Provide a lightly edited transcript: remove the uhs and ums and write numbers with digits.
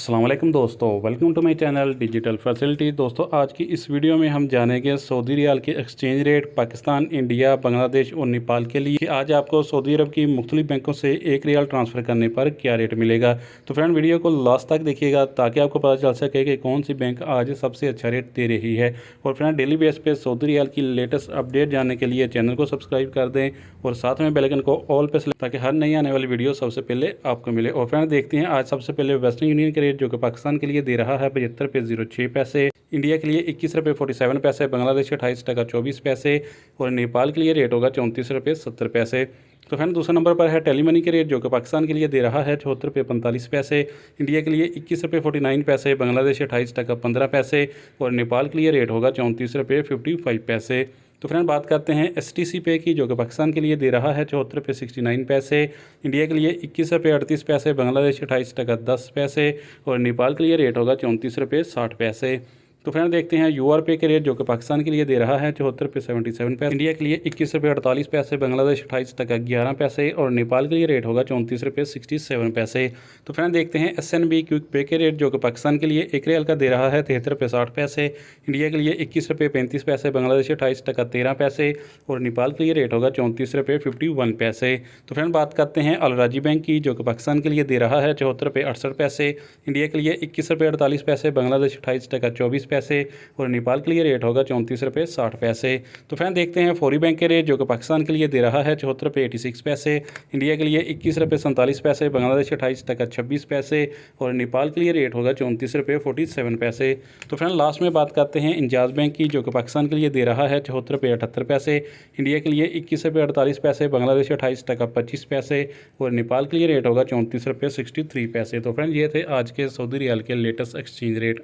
अस्सलाम वालेकुम दोस्तों, welcome to my channel digital facility. दोस्तों आज की इस वीडियो में हम जानेंगे सऊदी रियाल के exchange rate Pakistan, India, Bangladesh और नेपाल के लिए। आज आपको सऊदी अरब की मुख्तलिफ बैंकों से एक रियाल ट्रांसफ़र करने पर क्या रेट मिलेगा। तो फ्रेंड वीडियो को लास्ट तक देखिएगा ताकि आपको पता चल सके कि कौन सी बैंक आज सबसे अच्छा रेट दे रही है। और फ्रेंड डेली बेस पे सऊदी रियाल की लेटेस्ट अपडेट जानने के लिए चैनल को सब्सक्राइब कर दें और साथ में बेल आइकन को ऑल पे सेलेक्ट ताकि हर नई आने वाली वीडियो सबसे पहले आपको मिले। और फ्रेंड देखते हैं आज सबसे पहले वेस्टर्न यूनियन के रेट जो कि पाकिस्तान के लिए दे रहा है 75 रुपये 06 पैसे, इंडिया के लिए 21 रुपये 47 पैसे, बांग्लादेश 28 टका 24 पैसे और नेपाल के लिए रेट होगा 34 रुपये 70 पैसे। तो फ्रेंड दूसरे नंबर पर है टेलीमनी के रेट जो कि पाकिस्तान के लिए दे रहा है 74 रुपये 45 पैसे, इंडिया के लिए 21 रुपये 49 पैसे, बांग्लादेश 28 टका 15 पैसे और नेपाल के लिए रेट होगा 34 रुपये 55 पैसे। तो फ्रेंड बात करते हैं STC पे की जो कि पाकिस्तान के लिए दे रहा है 74 रुपये 69 पैसे, इंडिया के लिए 21 रुपये 38 पैसे, बांग्लादेश 28 टका 10 पैसे और नेपाल के लिए रेट होगा 34 रुपये 60 पैसे। तो फ्रेंड देखते हैं UR पे के रेट जो कि पाकिस्तान के लिए दे रहा है 74 रुपये 77 पैसे, इंडिया के लिए 21 रुपये 48 पैसे, बांग्लादेश 28 टका 11 पैसे और नेपाल के लिए रेट होगा 34 रुपये 67 पैसे। तो फ्रेंड देखते हैं SNB क्विक पे के रेट जो कि पाकिस्तान के लिए एक रियाल का दे रहा है 73 रुपये 60 पैसे, इंडिया के लिए 21 रुपये 35 पैसे, बांग्लादेश 28 टका 13 पैसे और नेपाल के लिए रेट होगा 34 रुपये 51 पैसे। तो फ्रेंड बात करते हैं अलराजी बैंक की जो कि पाकिस्तान के लिए दे रहा है 74 रुपये 68 पैसे, इंडिया के लिए 21 रुपये 48 पैसे, बांग्लादेश 28 टका 24 पैसे और नेपाल के लिए रेट होगा 34 रुपये 60 पैसे। तो फ्रेंड देखते हैं फौरी बैंक के रेट जो कि पाकिस्तान के लिए दे रहा है 74 रुपये 86 पैसे, इंडिया के लिए 21 रुपये 47 पैसे, बांग्लादेश 28 टका 26 पैसे और नेपाल के लिए रेट होगा 34 रुपये 47 पैसे। तो फ्रेंड लास्ट में बात करते हैं इंजाज बैंक की जो कि पाकिस्तान के लिए दे रहा है 74 रुपये 78 पैसे, इंडिया के लिए 21 रुपये 48 पैसे, बांग्लादेश 28 टका 25 पैसे और नेपाल के लिए रेट होगा 34 रुपये 63 पैसे। तो फ्रेंड ये थे आज के सऊदी रियाल के लेटेस्ट एक्सचेंज रेट।